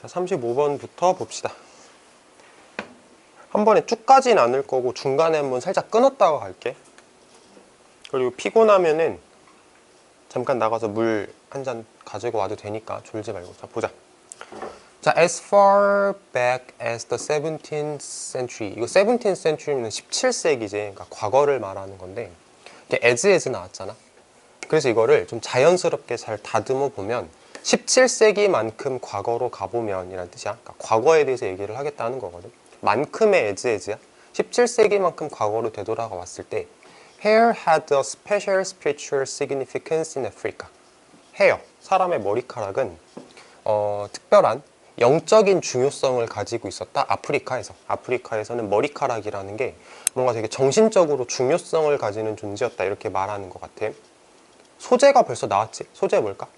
자, 35번부터 봅시다. 한 번에 쭉 가진 않을 거고 중간에 한번 살짝 끊었다가 갈게. 그리고 피곤하면은 잠깐 나가서 물 한 잔 가지고 와도 되니까 졸지 말고. 자, 보자. 자, as far back as the 17th century. 이거 17th century는 17세기지. 그러니까 과거를 말하는 건데 이게 as 나왔잖아. 그래서 이거를 좀 자연스럽게 잘 다듬어 보면 17세기만큼 과거로 가보면 이란 뜻이야. 그러니까 과거에 대해서 얘기를 하겠다는 거거든. 만큼의 as야. 17세기만큼 과거로 되돌아가 왔을 때 hair had a special spiritual significance in Africa. hair, 사람의 머리카락은 특별한 영적인 중요성을 가지고 있었다. 아프리카에서. 아프리카에서는 머리카락이라는 게 뭔가 되게 정신적으로 중요성을 가지는 존재였다. 이렇게 말하는 것 같아. 소재가 벌써 나왔지? 소재 뭘까?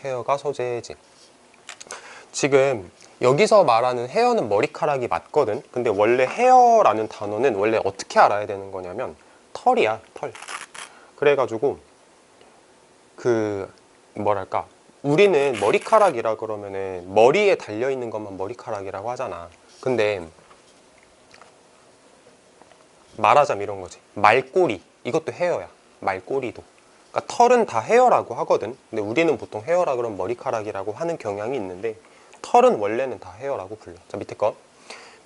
헤어가 소재지. 지금 여기서 말하는 헤어는 머리카락이 맞거든. 근데 원래 헤어라는 단어는 원래 어떻게 알아야 되는 거냐면 털이야, 털. 그래가지고 뭐랄까, 우리는 머리카락이라 그러면은 머리에 달려있는 것만 머리카락이라고 하잖아. 근데 말하자면 이런 거지. 말꼬리, 이것도 헤어야. 말꼬리도. 그러니까 털은 다 헤어라고 하거든. 근데 우리는 보통 헤어라 그러면 머리카락이라고 하는 경향이 있는데 털은 원래는 다 헤어라고 불러. 자, 밑에 거.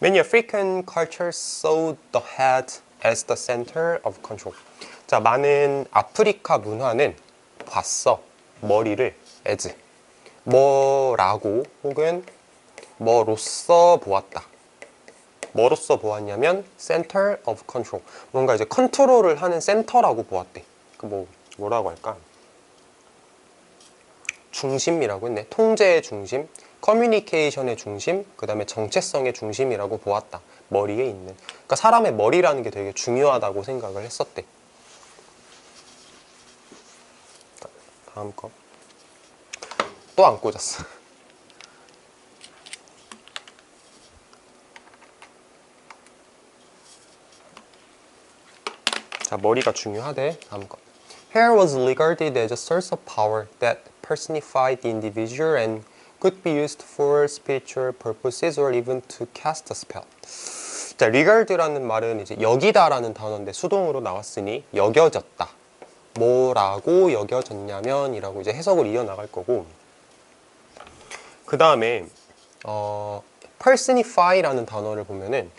Many African cultures saw the head as the center of control. 자, 많은 아프리카 문화는 봤어. 머리를 as. 뭐라고 혹은 뭐로써 보았다. 뭐로써 보았냐면 center of control. 뭔가 이제 컨트롤을 하는 센터라고 보았대. 뭐라고 할까? 중심이라고 했네. 통제의 중심, 커뮤니케이션의 중심, 그 다음에 정체성의 중심이라고 보았다. 머리에 있는. 그러니까 사람의 머리라는 게 되게 중요하다고 생각을 했었대. 다음 거. 또 안 꽂았어. 자, 머리가 중요하대. 다음 거. Hair was regarded as a source of power that personified the individual and could be used for spiritual purposes or even to cast a spell. 자, regard라는 말은 이제 여기다라는 단어인데 수동으로 나왔으니 여겨졌다. 뭐라고 여겨졌냐면 이라고 이제 해석을 이어나갈 거고, 그 다음에 personify라는 단어를 보면은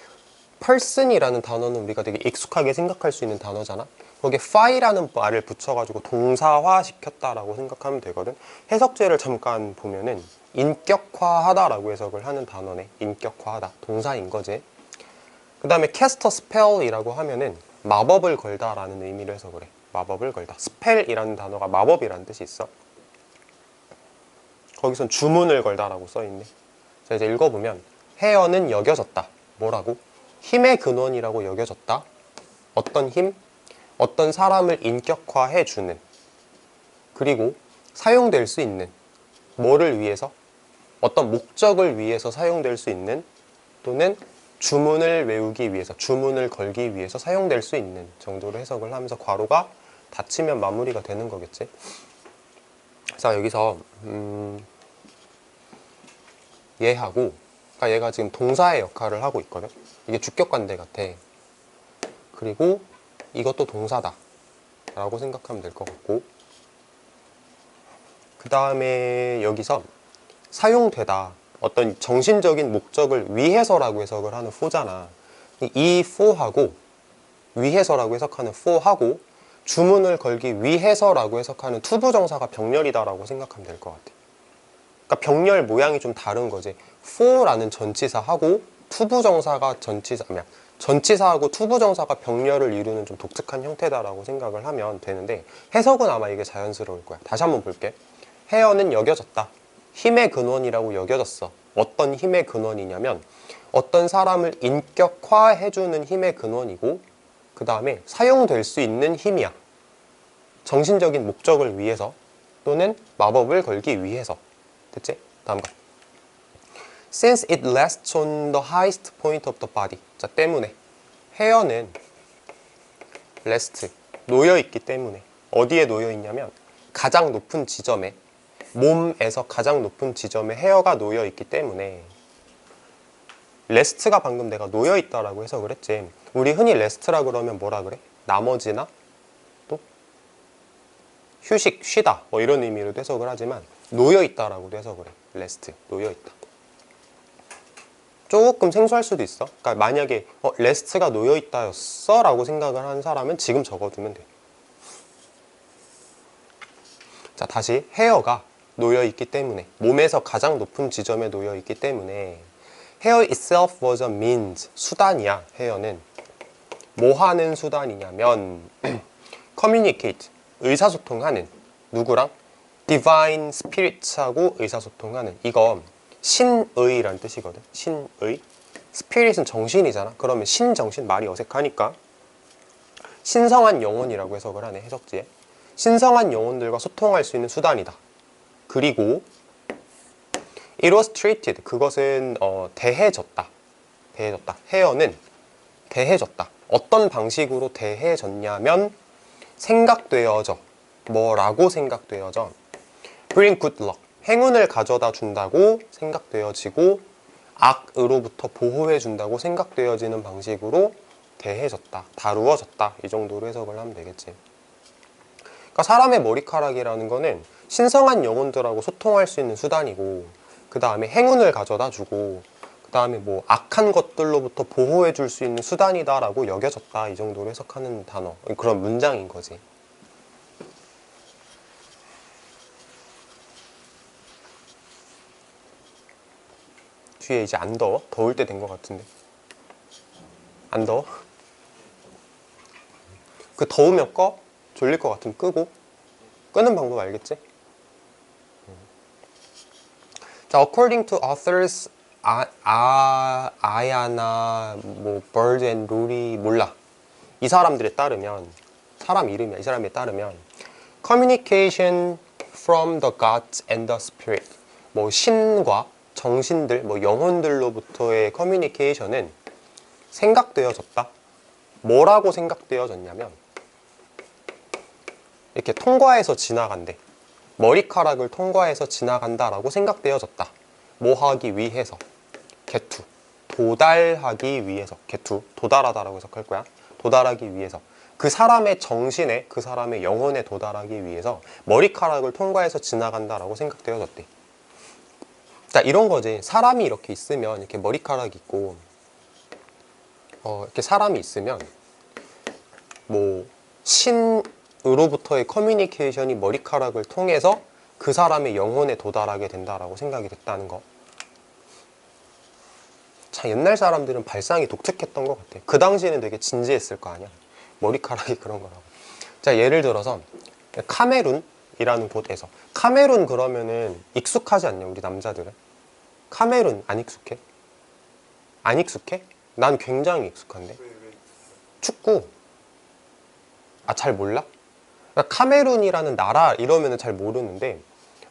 person이라는 단어는 우리가 되게 익숙하게 생각할 수 있는 단어잖아. 거기에 fy라는 말을 붙여가지고 동사화 시켰다라고 생각하면 되거든. 해석제를 잠깐 보면은 인격화하다라고 해석을 하는 단어네. 인격화하다. 동사인 거지. 그 다음에 cast a spell이라고 하면은 마법을 걸다라는 의미로 해석을 해. 마법을 걸다. spell이라는 단어가 마법이라는 뜻이 있어. 거기선 주문을 걸다라고 써있네. 자, 이제 읽어보면 헤어는 여겨졌다. 뭐라고? 힘의 근원이라고 여겨졌다. 어떤 힘? 어떤 사람을 인격화해주는, 그리고 사용될 수 있는, 뭐를 위해서? 어떤 목적을 위해서 사용될 수 있는, 또는 주문을 외우기 위해서, 주문을 걸기 위해서 사용될 수 있는 정도로 해석을 하면서 괄호가 닫히면 마무리가 되는 거겠지. 자, 여기서 얘하고, 그러니까 얘가 지금 동사의 역할을 하고 있거든. 이게 주격관대 같아. 그리고 이것도 동사다 라고 생각하면 될 것 같고, 그 다음에 여기서 사용되다, 어떤 정신적인 목적을 위해서라고 해석을 하는 for잖아. 이 for하고, 위해서라고 해석하는 for하고 주문을 걸기 위해서라고 해석하는 투부정사가 병렬이다 라고 생각하면 될 것 같아. 그러니까 병렬 모양이 좀 다른 거지. for라는 전치사하고 투부정사가 전치사하고 투부정사가 병렬을 이루는 좀 독특한 형태다라고 생각을 하면 되는데, 해석은 아마 이게 자연스러울 거야. 다시 한번 볼게. 헤어는 여겨졌다. 힘의 근원이라고 여겨졌어. 어떤 힘의 근원이냐면 어떤 사람을 인격화해주는 힘의 근원이고, 그 다음에 사용될 수 있는 힘이야. 정신적인 목적을 위해서 또는 마법을 걸기 위해서. 됐지? 다음 거. Since it rests on the highest point of the body. 자, 때문에. 헤어는 rest, 놓여있기 때문에. 어디에 놓여있냐면 가장 높은 지점에. 몸에서 가장 높은 지점에 헤어가 놓여 있기 때문에 레스트가 방금 내가 놓여 있다라고 해석을 했지. 우리 흔히 레스트라 그러면 뭐라 그래? 나머지나 또 휴식, 쉬다 뭐 이런 의미로도 해석을 하지만 놓여 있다라고도 해석을 해. 레스트, 놓여 있다. 조금 생소할 수도 있어. 그러니까 만약에 레스트가 놓여 있다였어 라고 생각을 하는 사람은 지금 적어두면 돼. 자, 다시 헤어가 놓여 있기 때문에, 몸에서 가장 높은 지점에 놓여 있기 때문에 hair itself was a means, 수단이야. 헤어는 뭐 하는 수단이냐면 communicate, 의사소통하는, 누구랑? divine spirits하고 의사소통하는. 이거 신의라는 뜻이거든. 신의. spirit은 정신이잖아. 그러면 신정신, 말이 어색하니까 신성한 영혼이라고 해석을 하네, 해석지에. 신성한 영혼들과 소통할 수 있는 수단이다. 그리고 it was treated, 그것은 대해졌다. 대해졌다. 헤어는 대해졌다. 어떤 방식으로 대해졌냐면 생각되어져. 뭐라고 생각되어져? bring good luck, 행운을 가져다 준다고 생각되어지고 악으로부터 보호해 준다고 생각되어지는 방식으로 대해졌다, 다루어졌다, 이 정도로 해석을 하면 되겠지. 그러니까 사람의 머리카락이라는 거는 신성한 영혼들하고 소통할 수 있는 수단이고, 그 다음에 행운을 가져다 주고, 그 다음에 뭐 악한 것들로부터 보호해 줄 수 있는 수단이다 라고 여겨졌다, 이 정도로 해석하는 단어, 그런 문장인 거지. 뒤에 이제 안 더워? 더울 때 된 것 같은데. 안 더워? 그 더우면 꺼? 졸릴 것 같으면 끄고. 끄는 방법 알겠지? 자, according to authors 아야나 뭐 bird and 루리, 몰라. 이 사람들에 따르면, 사람 이름이야. 이 사람에 따르면 communication from the gods and the spirit, 뭐 신과 정신들, 뭐 영혼들로부터의 커뮤니케이션은 생각되어졌다. 뭐라고 생각되어졌냐면 이렇게 통과해서 지나간대. 머리카락을 통과해서 지나간다라고 생각되어졌다. 뭐 하기 위해서? get to, 도달하기 위해서. get to, 도달하다라고 해석할 거야. 도달하기 위해서. 그 사람의 정신에, 그 사람의 영혼에 도달하기 위해서 머리카락을 통과해서 지나간다라고 생각되어졌대. 자, 이런 거지. 사람이 이렇게 있으면, 이렇게 머리카락이 있고 이렇게 사람이 있으면 뭐 신으로부터의 커뮤니케이션이 머리카락을 통해서 그 사람의 영혼에 도달하게 된다라고 생각이 됐다는 거. 참, 옛날 사람들은 발상이 독특했던 것 같아. 그 당시에는 되게 진지했을 거 아니야. 머리카락이 그런 거라고. 자, 예를 들어서 카메룬이라는 곳에서, 카메룬 그러면은 익숙하지 않냐, 우리 남자들은? 카메룬 안 익숙해? 안 익숙해? 난 굉장히 익숙한데. 축구. 아, 잘 몰라? 그러니까 카메룬이라는 나라 이러면은 잘 모르는데,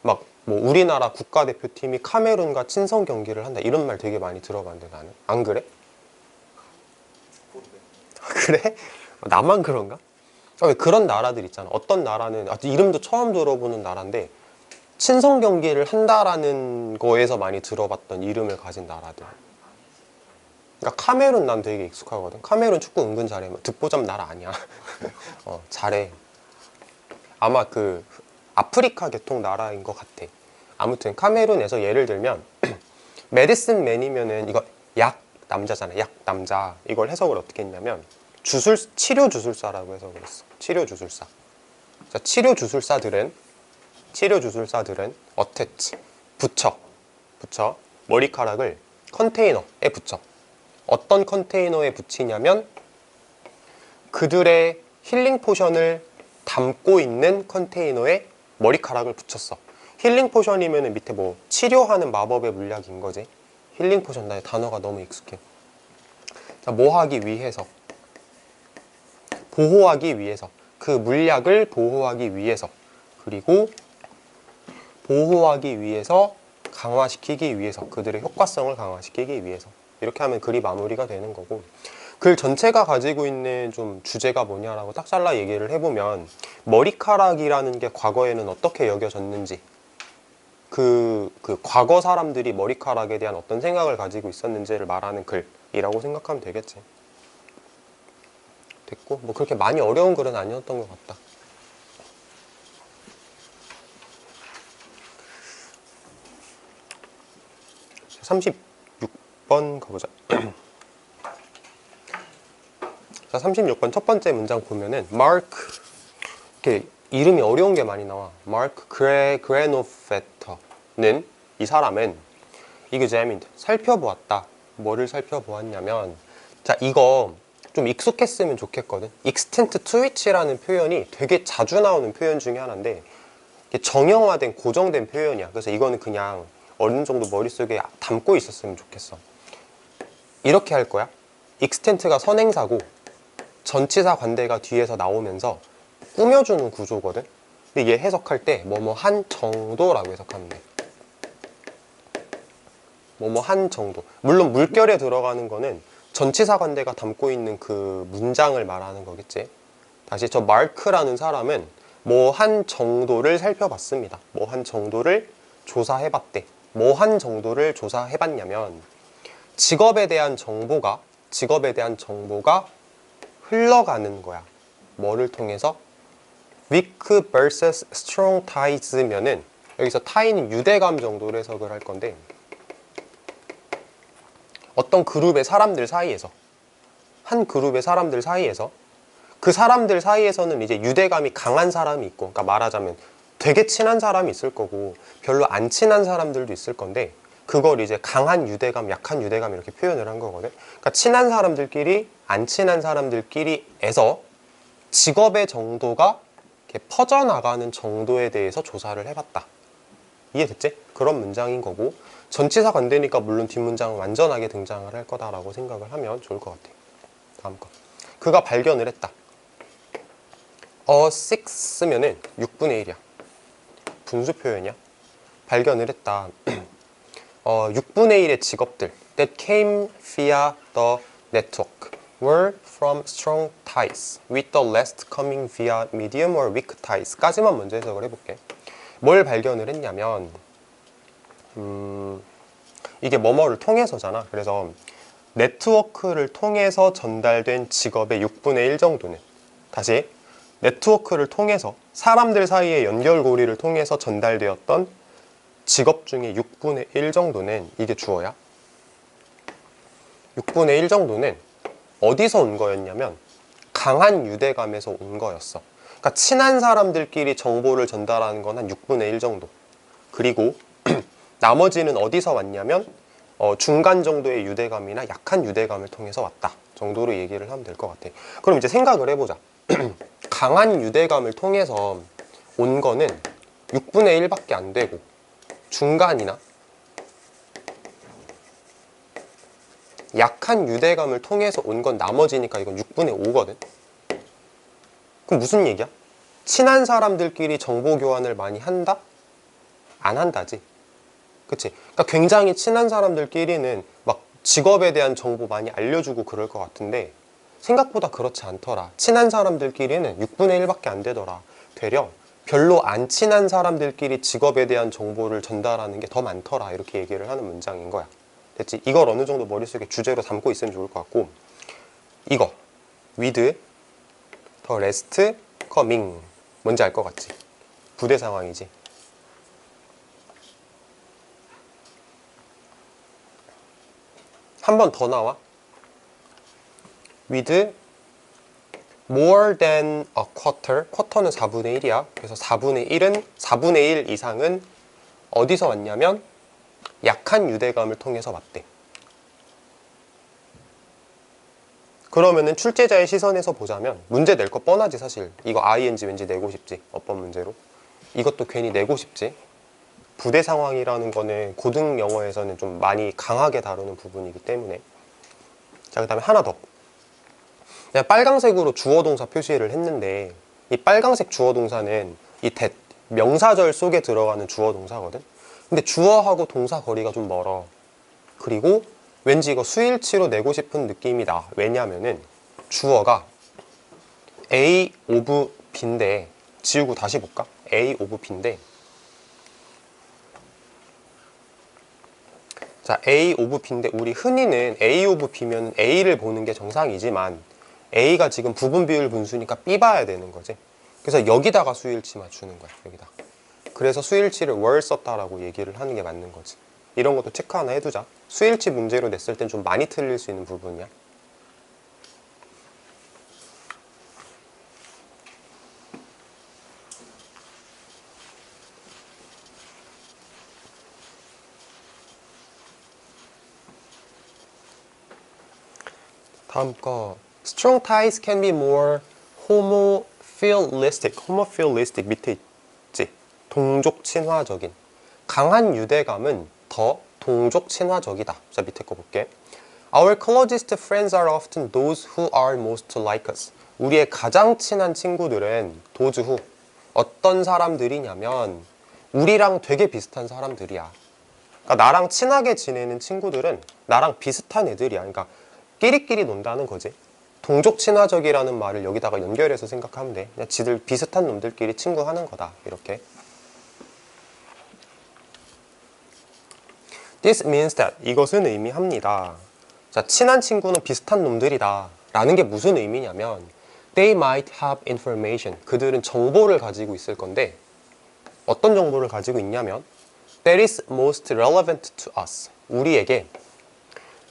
막 뭐 우리나라 국가대표팀이 카메룬과 친선 경기를 한다, 이런 말 되게 많이 들어봤는데 나는. 안 그래? 그래? 나만 그런가? 왜 그런 나라들 있잖아. 어떤 나라는 이름도 처음 들어보는 나라인데 친선 경기를 한다라는 거에서 많이 들어봤던 이름을 가진 나라들. 그러니까 카메룬 난 되게 익숙하거든. 카메룬 축구 은근 잘해. 듣보잡 나라 아니야. 잘해. 아마 그 아프리카 계통 나라인 것 같아. 아무튼 카메룬에서 예를 들면 메디슨 맨이면은 이거 약 남자잖아. 약 남자. 이걸 해석을 어떻게 했냐면 치료 주술사라고 해석을 했어. 치료 주술사. 자, 치료 주술사들은 어태치, 붙여 머리카락을 컨테이너에 붙여. 어떤 컨테이너에 붙이냐면 그들의 힐링 포션을 담고 있는 컨테이너에 머리카락을 붙였어. 힐링 포션이면 밑에 뭐 치료하는 마법의 물약인 거지. 힐링 포션, 나의 단어가 너무 익숙해. 자, 뭐 하기 위해서? 보호하기 위해서. 그 물약을 보호하기 위해서. 그리고 보호하기 위해서, 강화시키기 위해서, 그들의 효과성을 강화시키기 위해서. 이렇게 하면 글이 마무리가 되는 거고, 글 전체가 가지고 있는 좀 주제가 뭐냐라고 딱 잘라 얘기를 해보면 머리카락이라는 게 과거에는 어떻게 여겨졌는지, 그 과거 사람들이 머리카락에 대한 어떤 생각을 가지고 있었는지를 말하는 글이라고 생각하면 되겠지. 됐고, 뭐 그렇게 많이 어려운 글은 아니었던 것 같다. 자, 36번 가보자. 자, 36번 첫 번째 문장 보면은 Mark, 이렇게 이름이 어려운 게 많이 나와. Mark Granovetter는, 이 사람은 examined, 살펴보았다. 뭐를 살펴보았냐면, 자, 이거 좀 익숙했으면 좋겠거든. extent to which라는 표현이 되게 자주 나오는 표현 중에 하나인데, 이게 정형화된 고정된 표현이야. 그래서 이거는 그냥 어느 정도 머릿속에 담고 있었으면 좋겠어. 이렇게 할 거야. extent가 선행사고 전치사 관대가 뒤에서 나오면서 꾸며주는 구조거든. 근데 얘 해석할 때 뭐뭐 한 정도라고 해석하면 돼. 뭐뭐 한 정도. 물론 물결에 들어가는 거는 전치사 관대가 담고 있는 그 문장을 말하는 거겠지. 다시, 저 마크라는 사람은 뭐 한 정도를 살펴봤습니다. 뭐 한 정도를 조사해봤대. 뭐 한 정도를 조사해봤냐면 직업에 대한 정보가 흘러가는 거야. 뭐를 통해서? weak versus strong ties면은, 여기서 tie는 유대감 정도로 해석을 할 건데, 어떤 그룹의 사람들 사이에서, 한 그룹의 사람들 사이에서, 그 사람들 사이에서는 이제 유대감이 강한 사람이 있고, 그러니까 말하자면 되게 친한 사람이 있을 거고 별로 안 친한 사람들도 있을 건데, 그걸 이제 강한 유대감, 약한 유대감 이렇게 표현을 한 거거든. 그러니까 친한 사람들끼리, 안 친한 사람들끼리에서 직업의 정도가 이렇게 퍼져나가는 정도에 대해서 조사를 해봤다. 이해됐지? 그런 문장인 거고, 전치사가 안 되니까 물론 뒷문장은 완전하게 등장을 할 거다라고 생각을 하면 좋을 것 같아. 다음 거. 그가 발견을 했다. six면은 6분의 1이야. 분수 표현이야. 발견을 했다. 6분의 1의 직업들 that came via the network were from strong ties, with the rest coming via medium or weak ties 까지만 먼저 해석을 해볼게. 뭘 발견을 했냐면, 이게 뭐뭐를 통해서잖아. 그래서 네트워크를 통해서 전달된 직업의 6분의 1 정도는, 다시, 네트워크를 통해서 사람들 사이의 연결고리를 통해서 전달되었던 직업 중에 6분의 1 정도는, 이게 주어야. 6분의 1 정도는 어디서 온 거였냐면 강한 유대감에서 온 거였어. 그러니까 친한 사람들끼리 정보를 전달하는 건 한 6분의 1 정도. 그리고 나머지는 어디서 왔냐면 중간 정도의 유대감이나 약한 유대감을 통해서 왔다 정도로 얘기를 하면 될 것 같아. 그럼 이제 생각을 해보자. 강한 유대감을 통해서 온 거는 6분의 1밖에 안 되고, 중간이나 약한 유대감을 통해서 온 건 나머지니까 이건 6분의 5거든. 그럼 무슨 얘기야? 친한 사람들끼리 정보 교환을 많이 한다? 안 한다지. 그치? 그러니까 굉장히 친한 사람들끼리는 막 직업에 대한 정보 많이 알려주고 그럴 것 같은데, 생각보다 그렇지 않더라. 친한 사람들끼리는 6분의 1밖에 안 되더라. 되려 별로 안 친한 사람들끼리 직업에 대한 정보를 전달하는 게 더 많더라. 이렇게 얘기를 하는 문장인 거야. 됐지? 이걸 어느 정도 머릿속에 주제로 담고 있으면 좋을 것 같고, 이거 with the rest coming, 뭔지 알 것 같지? 부대 상황이지. 한 번 더 나와. with more than a quarter, 쿼터는 4분의 1이야. 그래서 4분의 1 이상은 어디서 왔냐면 약한 유대감을 통해서 왔대. 그러면은 출제자의 시선에서 보자면 문제 낼 거 뻔하지. 사실 이거 ing 왠지 내고 싶지, 어법 문제로. 이것도 괜히 내고 싶지. 부대 상황이라는 거는 고등 영어에서는 좀 많이 강하게 다루는 부분이기 때문에. 자, 그 다음에 하나 더. 그냥 빨강색으로 주어 동사 표시를 했는데, 이 빨강색 주어 동사는 이 that, 명사절 속에 들어가는 주어 동사거든. 근데 주어하고 동사 거리가 좀 멀어. 그리고 왠지 이거 수일치로 내고 싶은 느낌이 나. 왜냐면은 주어가 A of B인데, 지우고 다시 볼까? A of B인데 자, A 오브 B인데 우리 흔히는 A 오브 B면 A를 보는 게 정상이지만 A가 지금 부분 비율 분수니까 B 봐야 되는 거지. 그래서 여기다가 수일치 맞추는 거야. 여기다. 그래서 수일치를 월 썼다라고 얘기를 하는 게 맞는 거지. 이런 것도 체크 하나 해두자. 수일치 문제로 냈을 땐 좀 많이 틀릴 수 있는 부분이야. 다음 거. Strong ties can be more homophilic. homophilic 밑에 있지. 동족 친화적인. 강한 유대감은 더 동족 친화적이다. 자, 밑에 거 볼게. Our closest friends are often those who are most like us. 우리의 가장 친한 친구들은 those who 어떤 사람들이냐면 우리랑 되게 비슷한 사람들이야. 그러니까 나랑 친하게 지내는 친구들은 나랑 비슷한 애들이야. 그러니까 끼리끼리 논다는 거지. 동족 친화적이라는 말을 여기다가 연결해서 생각하면 돼. 그냥 지들 비슷한 놈들끼리 친구하는 거다. 이렇게. This means that 이것은 의미합니다. 자, 친한 친구는 비슷한 놈들이다 라는 게 무슨 의미냐면 They might have information. 그들은 정보를 가지고 있을 건데 어떤 정보를 가지고 있냐면 That is most relevant to us. 우리에게.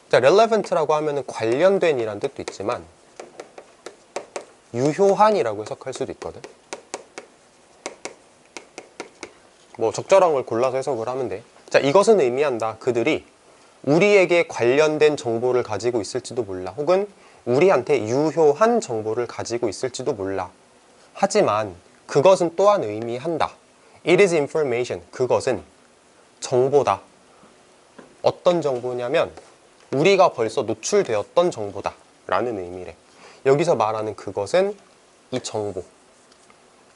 자, relevant라고 하면은 관련된 이란 뜻도 있지만 유효한이라고 해석할 수도 있거든. 뭐 적절한 걸 골라서 해석을 하면 돼. 자, 이것은 의미한다. 그들이 우리에게 관련된 정보를 가지고 있을지도 몰라. 혹은 우리한테 유효한 정보를 가지고 있을지도 몰라. 하지만 그것은 또한 의미한다. It is information. 그것은 정보다. 어떤 정보냐면 우리가 벌써 노출되었던 정보다 라는 의미래. 여기서 말하는 그것은 이 정보.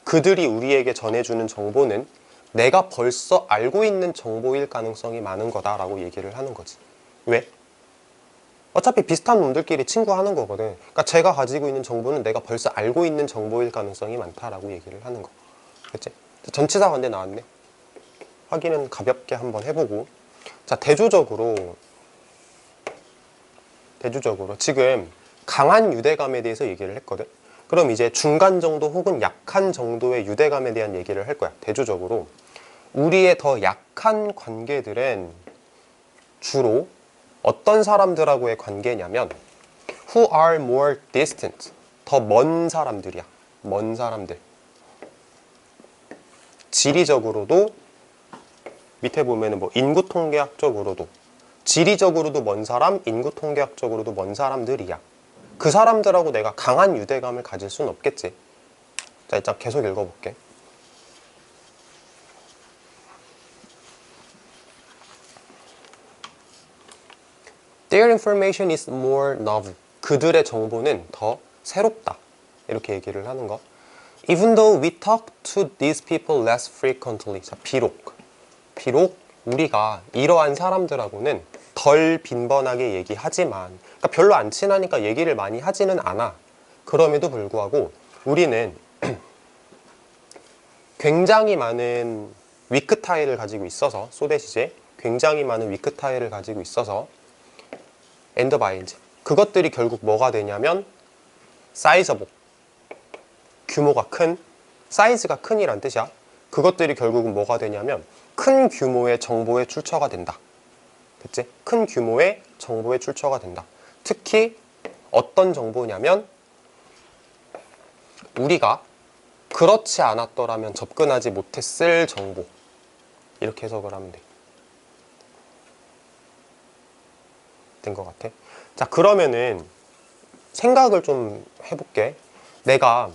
그들이 우리에게 전해주는 정보는 내가 벌써 알고 있는 정보일 가능성이 많은 거다라고 얘기를 하는 거지. 왜? 어차피 비슷한 놈들끼리 친구하는 거거든. 그러니까 제가 가지고 있는 정보는 내가 벌써 알고 있는 정보일 가능성이 많다라고 얘기를 하는 거. 그치? 전치사 관대 나왔네. 확인은 가볍게 한번 해보고. 자, 대조적으로 지금 강한 유대감에 대해서 얘기를 했거든. 그럼 이제 중간 정도 혹은 약한 정도의 유대감에 대한 얘기를 할 거야. 대조적으로 우리의 더 약한 관계들은 주로 어떤 사람들하고의 관계냐면 who are more distant. 더 먼 사람들이야. 먼 사람들. 지리적으로도 밑에 보면은 뭐 인구 통계학적으로도 지리적으로도 먼 사람, 인구 통계학적으로도 먼 사람들이야. 그 사람들하고 내가 강한 유대감을 가질 수는 없겠지. 자, 일단 계속 읽어볼게. Their information is more novel. 그들의 정보는 더 새롭다. 이렇게 얘기를 하는 거. Even though we talk to these people less frequently. 자, 비록 우리가 이러한 사람들하고는 덜 빈번하게 얘기하지만, 그러니까 별로 안 친하니까 얘기를 많이 하지는 않아. 그럼에도 불구하고 우리는 굉장히 많은 위크 타일을 가지고 있어서, 소대시제 굉장히 많은 위크 타일을 가지고 있어서 엔더 바인즈, 그것들이 결국 뭐가 되냐면 사이저복, 규모가 큰, 사이즈가 큰이란 뜻이야. 그것들이 결국은 뭐가 되냐면 큰 규모의 정보의 출처가 된다. 됐지? 큰 규모의 정보의 출처가 된다. 특히 어떤 정보냐면 우리가 그렇지 않았더라면 접근하지 못했을 정보. 이렇게 해석을 하면 돼. 된 것 같아. 자, 그러면은 생각을 좀 해볼게. 내가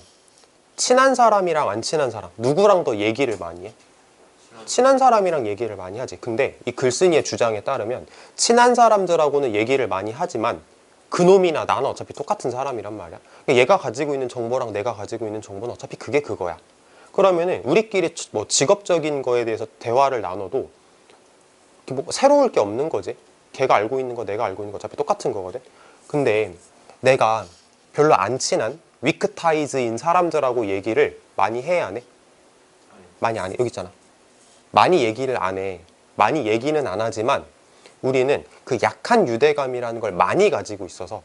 친한 사람이랑 안 친한 사람, 누구랑 더 얘기를 많이 해? 친한 사람이랑 얘기를 많이 하지. 근데 이 글쓴이의 주장에 따르면 친한 사람들하고는 얘기를 많이 하지만 그놈이나 나는 어차피 똑같은 사람이란 말이야. 얘가 가지고 있는 정보랑 내가 가지고 있는 정보는 어차피 그게 그거야. 그러면은 우리끼리 뭐 직업적인 거에 대해서 대화를 나눠도 뭐 새로울 게 없는 거지. 걔가 알고 있는 거 내가 알고 있는 거 어차피 똑같은 거거든. 근데 내가 별로 안 친한 위크타이즈인 사람들하고 얘기를 많이 해야 안 해? 많이 안 해. 여기 있잖아. 많이 얘기를 안 해. 많이 얘기는 안 하지만 우리는 그 약한 유대감이라는 걸 많이 가지고 있어서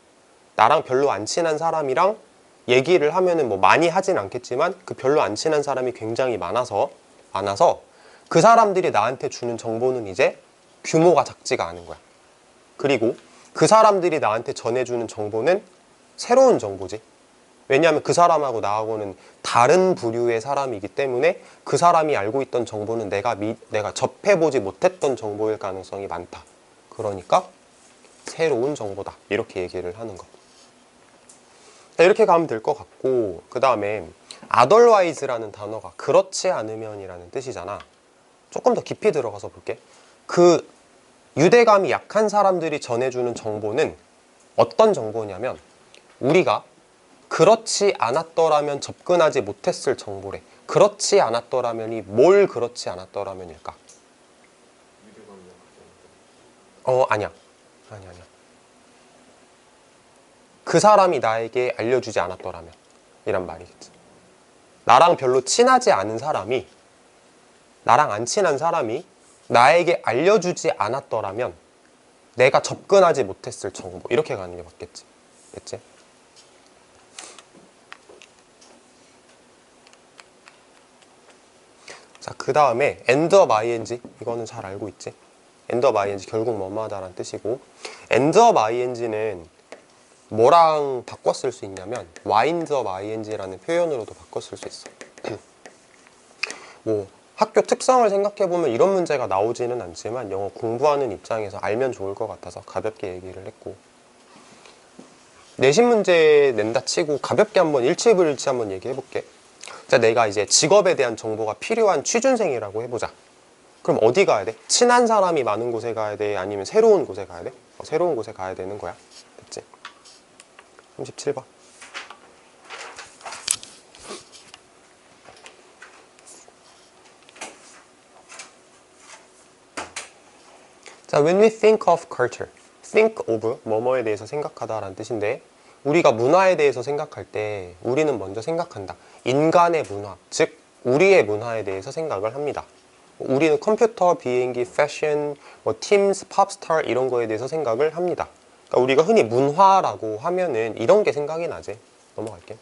나랑 별로 안 친한 사람이랑 얘기를 하면은 뭐 많이 하진 않겠지만 그 별로 안 친한 사람이 굉장히 많아서 그 사람들이 나한테 주는 정보는 이제 규모가 작지가 않은 거야. 그리고 그 사람들이 나한테 전해주는 정보는 새로운 정보지. 왜냐하면 그 사람하고 나하고는 다른 부류의 사람이기 때문에 그 사람이 알고 있던 정보는 내가 접해보지 못했던 정보일 가능성이 많다. 그러니까 새로운 정보다. 이렇게 얘기를 하는 거. 이렇게 가면 될 것 같고, 그 다음에 otherwise라는 단어가 그렇지 않으면이라는 뜻이잖아. 조금 더 깊이 들어가서 볼게. 그 유대감이 약한 사람들이 전해주는 정보는 어떤 정보냐면 우리가 그렇지 않았더라면 접근하지 못했을 정보래. 그렇지 않았더라면이 뭘 그렇지 않았더라면일까? 아니야. 그 사람이 나에게 알려주지 않았더라면 이란 말이겠지. 나랑 별로 친하지 않은 사람이, 나랑 안 친한 사람이 나에게 알려주지 않았더라면 내가 접근하지 못했을 정보, 이렇게 가는 게 맞겠지. 됐지? 자, 그 다음에 end of ing, 이거는 잘 알고 있지? end of ing 결국 뭐뭐하다라는 뜻이고, end of ing는 뭐랑 바꿔 쓸 수 있냐면 wind of ing라는 표현으로도 바꿔 쓸 수 있어. 뭐 학교 특성을 생각해보면 이런 문제가 나오지는 않지만 영어 공부하는 입장에서 알면 좋을 것 같아서 가볍게 얘기를 했고, 내신 문제 낸다 치고 가볍게 한번 일치불일치 한번 얘기해볼게. 자, 내가 이제 직업에 대한 정보가 필요한 취준생이라고 해보자. 그럼 어디 가야 돼? 친한 사람이 많은 곳에 가야 돼? 아니면 새로운 곳에 가야 돼? 새로운 곳에 가야 되는 거야. 됐지? 37번. 자, when we think of culture, think of 뭐뭐에 대해서 생각하다라는 뜻인데, 우리가 문화에 대해서 생각할 때 우리는 먼저 생각한다. 인간의 문화, 즉 우리의 문화에 대해서 생각을 합니다. 우리는 컴퓨터, 비행기, 패션, 뭐 팀스, 팝스타 이런 거에 대해서 생각을 합니다. 그러니까 우리가 흔히 문화라고 하면은 이런 게 생각이 나지. 넘어갈게.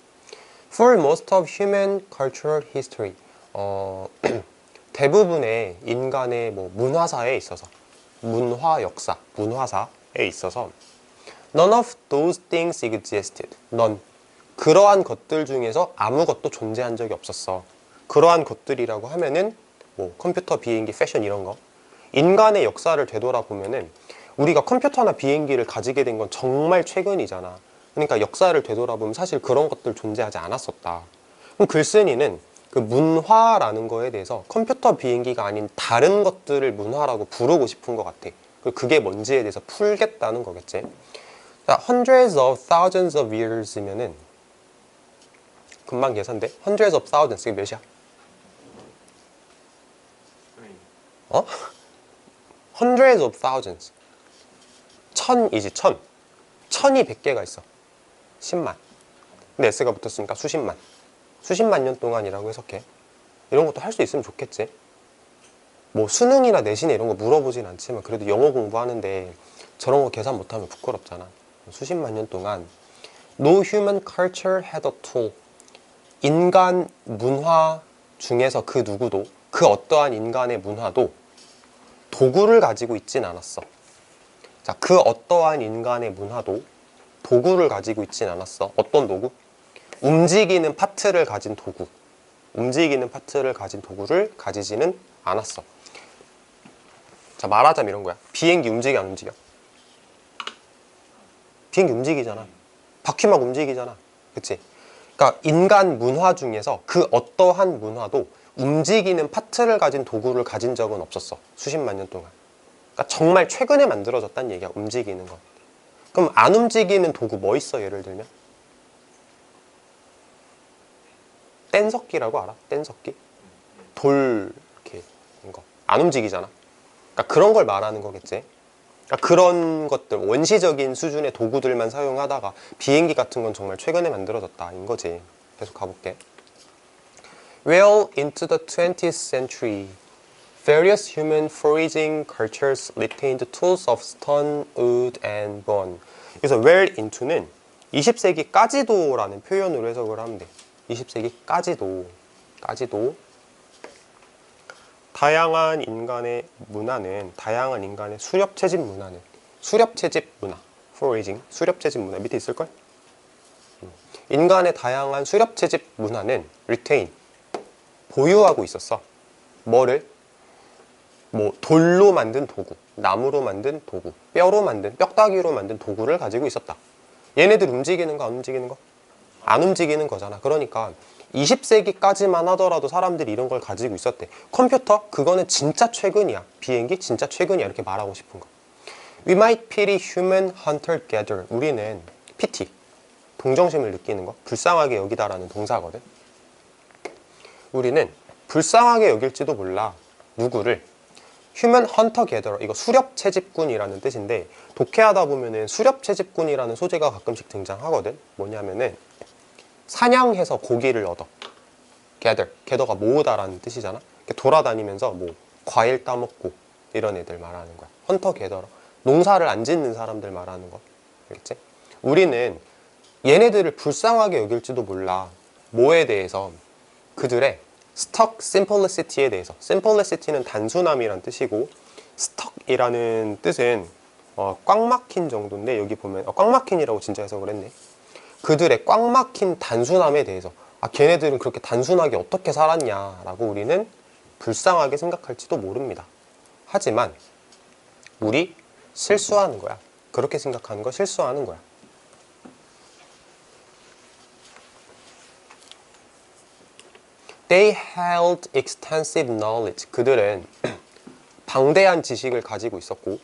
For most of human cultural history, 대부분의 인간의 뭐 문화사에 있어서, 문화 역사, 문화사에 있어서 none of those things existed. 그러한 것들 중에서 아무것도 존재한 적이 없었어. 그러한 것들이라고 하면은 뭐 컴퓨터, 비행기, 패션 이런 거. 인간의 역사를 되돌아보면은 우리가 컴퓨터나 비행기를 가지게 된 건 정말 최근이잖아. 그러니까 역사를 되돌아보면 사실 그런 것들 존재하지 않았었다. 그럼 글쓴이는 그 문화라는 거에 대해서 컴퓨터, 비행기가 아닌 다른 것들을 문화라고 부르고 싶은 것 같아. 그게 뭔지에 대해서 풀겠다는 거겠지. 자, hundreds of thousands of years면은 금방 계산돼. hundreds of thousands 이게 몇이야? hundreds of thousands. 천이지, 천. 천이 100개가 있어. 10만. 근데 S가 붙었으니까 수십만. 수십만 년 동안이라고 해석해. 이런 것도 할 수 있으면 좋겠지. 뭐 수능이나 내신에 이런 거 물어보진 않지만 그래도 영어 공부하는데 저런 거 계산 못하면 부끄럽잖아. 수십만 년 동안 No human culture had a tool. 인간 문화 중에서 그 누구도, 그 어떠한 인간의 문화도 도구를 가지고 있진 않았어. 자, 그 어떠한 인간의 문화도 도구를 가지고 있진 않았어. 어떤 도구? 움직이는 파트를 가진 도구. 움직이는 파트를 가진 도구를 가지지는 않았어. 자, 말하자면 이런 거야. 비행기 움직여 안 움직여? 비행기 움직이잖아. 바퀴 막 움직이잖아. 그치? 그러니까 인간 문화 중에서 그 어떠한 문화도 움직이는 파트를 가진 도구를 가진 적은 없었어. 수십만 년 동안. 그러니까 정말 최근에 만들어졌다는 얘기야. 움직이는 건. 그럼 안 움직이는 도구 뭐 있어? 예를 들면 뗀석기라고 알아? 뗀석기? 돌 이렇게 있는 거. 안 움직이잖아. 그러니까 그런 걸 말하는 거겠지. 그러니까 그런 것들, 원시적인 수준의 도구들만 사용하다가 비행기 같은 건 정말 최근에 만들어졌다인 거지. 계속 가볼게. Well into the 20th century. Various human foraging cultures retained tools of stone, wood, and bone. 그래서 well into는 20세기까지도라는 표현으로 해석을 하면 돼. 20세기까지도. 다양한 인간의 수렵채집 문화, foraging, 수렵채집 문화 밑에 있을걸? 인간의 다양한 수렵채집 문화는 retain, 보유하고 있었어. 뭐를? 뭐 돌로 만든 도구, 나무로 만든 도구, 뼈다귀로 만든 도구를 가지고 있었다. 얘네들 움직이는 거 안 움직이는 거? 안 움직이는 거잖아. 그러니까 20세기까지만 하더라도 사람들이 이런 걸 가지고 있었대. 컴퓨터? 그거는 진짜 최근이야. 비행기? 진짜 최근이야. 이렇게 말하고 싶은 거. We might pity human hunter gatherer. 우리는 pity, 동정심을 느끼는 거, 불쌍하게 여기다라는 동사거든. 우리는 불쌍하게 여길지도 몰라. 누구를? Human hunter gatherer. 이거 수렵 채집꾼이라는 뜻인데 독해하다 보면은 수렵 채집꾼이라는 소재가 가끔씩 등장하거든. 뭐냐면은 사냥해서 고기를 얻어. gather가 모으다라는 뜻이잖아. 돌아다니면서 뭐 과일 따먹고 이런 애들 말하는 거야. 헌터 게더러. 농사를 안 짓는 사람들 말하는 거. 알겠지? 우리는 얘네들을 불쌍하게 여길지도 몰라. 뭐에 대해서? 그들의 stuck simplicity에 대해서. simplicity는 단순함이란 뜻이고 stuck이라는 뜻은 꽉 막힌 정도인데 여기 보면 꽉 막힌이라고 진짜 해석을 했네. 그들의 꽉 막힌 단순함에 대해서 걔네들은 그렇게 단순하게 어떻게 살았냐라고 우리는 불쌍하게 생각할지도 모릅니다. 하지만 우리 실수하는 거야. 그렇게 생각하는 거 실수하는 거야. They held extensive knowledge. 그들은 방대한 지식을 가지고 있었고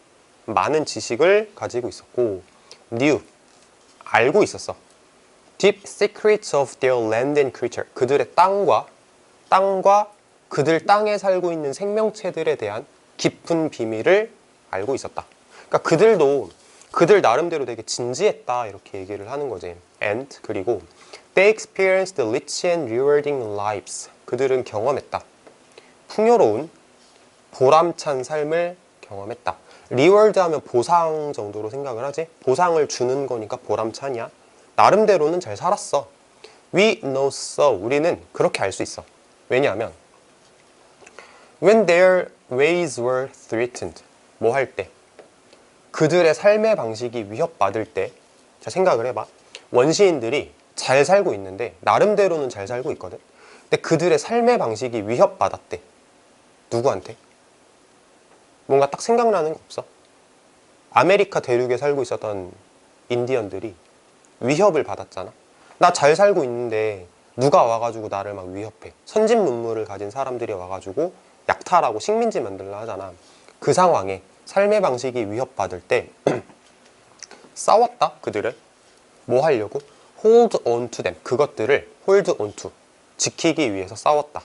많은 지식을 가지고 있었고 knew, 알고 있었어. Deep secrets of their land and creature. 그들의 땅과 그들 땅에 살고 있는 생명체들에 대한 깊은 비밀을 알고 있었다. 그러니까 그들도 그들 나름대로 되게 진지했다 이렇게 얘기를 하는 거지. And 그리고 they experienced rich and rewarding lives. 그들은 경험했다. 풍요로운 보람찬 삶을 경험했다. reward 하면 보상 정도로 생각을 하지. 보상을 주는 거니까 보람찬이야. 나름대로는 잘 살았어. We know so. 우리는 그렇게 알 수 있어. 왜냐하면 when their ways were threatened. 뭐 할 때? 그들의 삶의 방식이 위협받을 때. 자, 생각을 해봐. 원시인들이 잘 살고 있는데 나름대로는 잘 살고 있거든. 근데 그들의 삶의 방식이 위협받았대. 누구한테? 뭔가 딱 생각나는 거 없어? 아메리카 대륙에 살고 있었던 인디언들이 위협을 받았잖아. 나 잘 살고 있는데 누가 와가지고 나를 막 위협해. 선진 문물을 가진 사람들이 와가지고 약탈하고 식민지 만들려 하잖아. 그 상황에 삶의 방식이 위협받을 때 싸웠다. 그들을 뭐 하려고? hold on to them. 그것들을 hold on to, 지키기 위해서 싸웠다.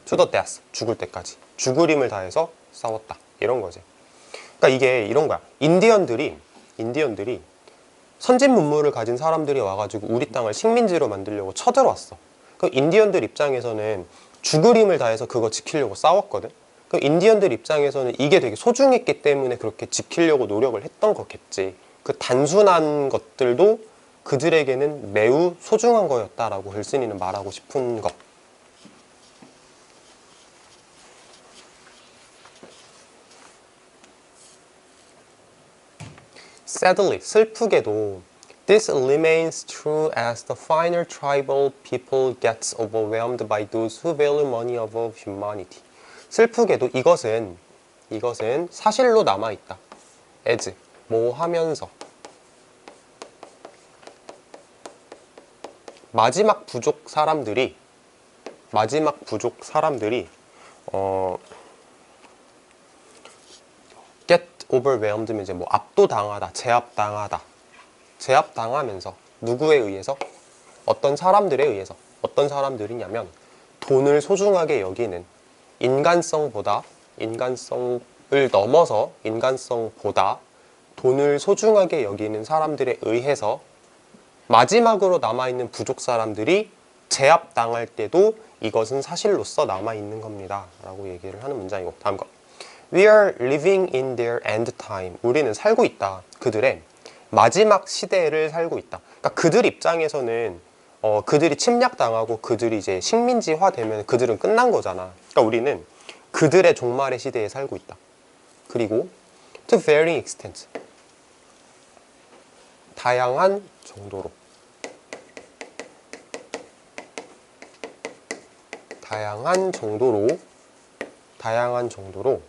to the death. 죽을 때까지. 죽을 힘을 다해서 싸웠다. 이런 거지. 그러니까 이게 이런 거야. 인디언들이 선진 문물을 가진 사람들이 와가지고 우리 땅을 식민지로 만들려고 쳐들어왔어. 그 인디언들 입장에서는 죽을 힘을 다해서 그거 지키려고 싸웠거든. 그 인디언들 입장에서는 이게 되게 소중했기 때문에 그렇게 지키려고 노력을 했던 거겠지. 그 단순한 것들도 그들에게는 매우 소중한 거였다라고 글쓴이는 말하고 싶은 거. Sadly, 슬프게도 this remains true as the finer tribal people gets overwhelmed by those who value money above humanity. 슬프게도 이것은 사실로 남아있다. as, 뭐 하면서 마지막 부족 사람들이 get overwhelmed면 이제 뭐 압도당하다, 제압당하면서 누구에 의해서? 어떤 사람들에 의해서. 어떤 사람들이냐면 돈을 소중하게 여기는 인간성을 넘어서 인간성보다 돈을 소중하게 여기는 사람들에 의해서 마지막으로 남아있는 부족 사람들이 제압당할 때도 이것은 사실로서 남아있는 겁니다 라고 얘기를 하는 문장이고, 다음 거 We are living in their end time. 우리는 살고 있다. 그들의 마지막 시대를 살고 있다. 그러니까 그들 입장에서는 그들이 침략당하고 그들이 이제 식민지화 되면 그들은 끝난 거잖아. 그러니까 우리는 그들의 종말의 시대에 살고 있다. 그리고 to varying extent. 다양한 정도로. 다양한 정도로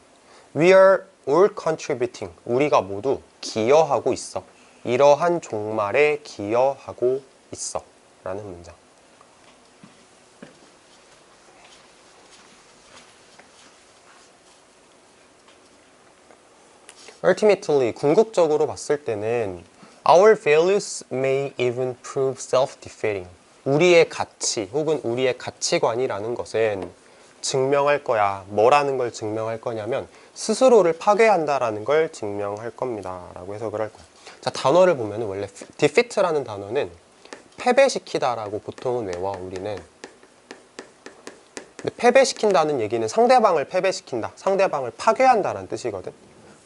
We are all contributing. 우리가 모두 기여하고 있어. 이러한 종말에 기여하고 있어 라는 문장. Ultimately, 궁극적으로 봤을 때는 Our values may even prove self-defeating. 우리의 가치 혹은 우리의 가치관이라는 것은 증명할 거야. 뭐라는 걸 증명할 거냐면 스스로를 파괴한다라는 걸 증명할 겁니다 라고 해석을 할 거야. 자, 단어를 보면 원래 defeat라는 단어는 패배시키다라고 보통은 외워 우리는. 근데 패배시킨다는 얘기는 상대방을 패배시킨다, 상대방을 파괴한다라는 뜻이거든.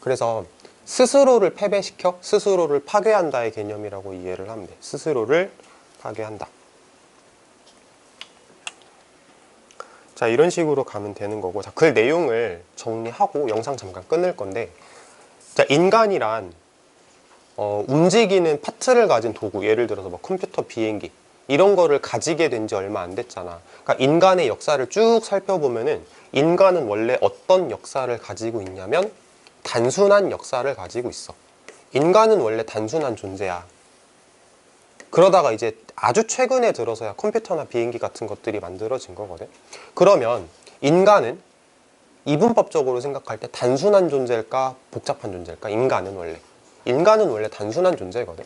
그래서 스스로를 패배시켜 스스로를 파괴한다의 개념이라고 이해를 하면 돼. 스스로를 파괴한다. 자, 이런 식으로 가면 되는 거고, 자, 글 내용을 정리하고 영상 잠깐 끊을 건데, 자, 인간이란 움직이는 파트를 가진 도구, 예를 들어서 뭐 컴퓨터, 비행기 이런 거를 가지게 된 지 얼마 안 됐잖아. 그러니까 인간의 역사를 쭉 살펴보면은 인간은 원래 어떤 역사를 가지고 있냐면 단순한 역사를 가지고 있어. 인간은 원래 단순한 존재야. 그러다가 이제 아주 최근에 들어서야 컴퓨터나 비행기 같은 것들이 만들어진 거거든. 그러면 인간은 이분법적으로 생각할 때 단순한 존재일까 복잡한 존재일까? 인간은 원래 단순한 존재거든.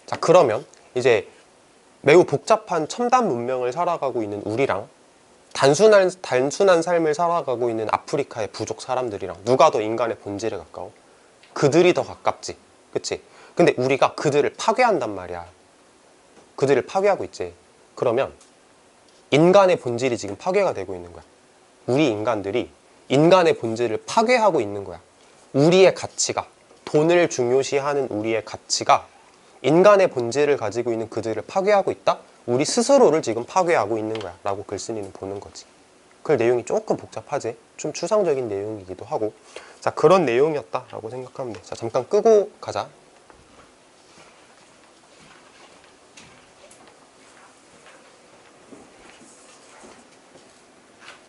자, 그러면 이제 매우 복잡한 첨단 문명을 살아가고 있는 우리랑 단순한 삶을 살아가고 있는 아프리카의 부족 사람들이랑 누가 더 인간의 본질에 가까워? 그들이 더 가깝지, 그치? 근데 우리가 그들을 파괴한단 말이야. 그들을 파괴하고 있지. 그러면 인간의 본질이 지금 파괴가 되고 있는 거야. 우리 인간들이 인간의 본질을 파괴하고 있는 거야. 우리의 가치가, 돈을 중요시하는 우리의 가치가 인간의 본질을 가지고 있는 그들을 파괴하고 있다? 우리 스스로를 지금 파괴하고 있는 거야 라고 글쓴이는 보는 거지. 그 내용이 조금 복잡하지? 좀 추상적인 내용이기도 하고. 자, 그런 내용이었다 라고 생각하면 돼. 자, 잠깐 끄고 가자.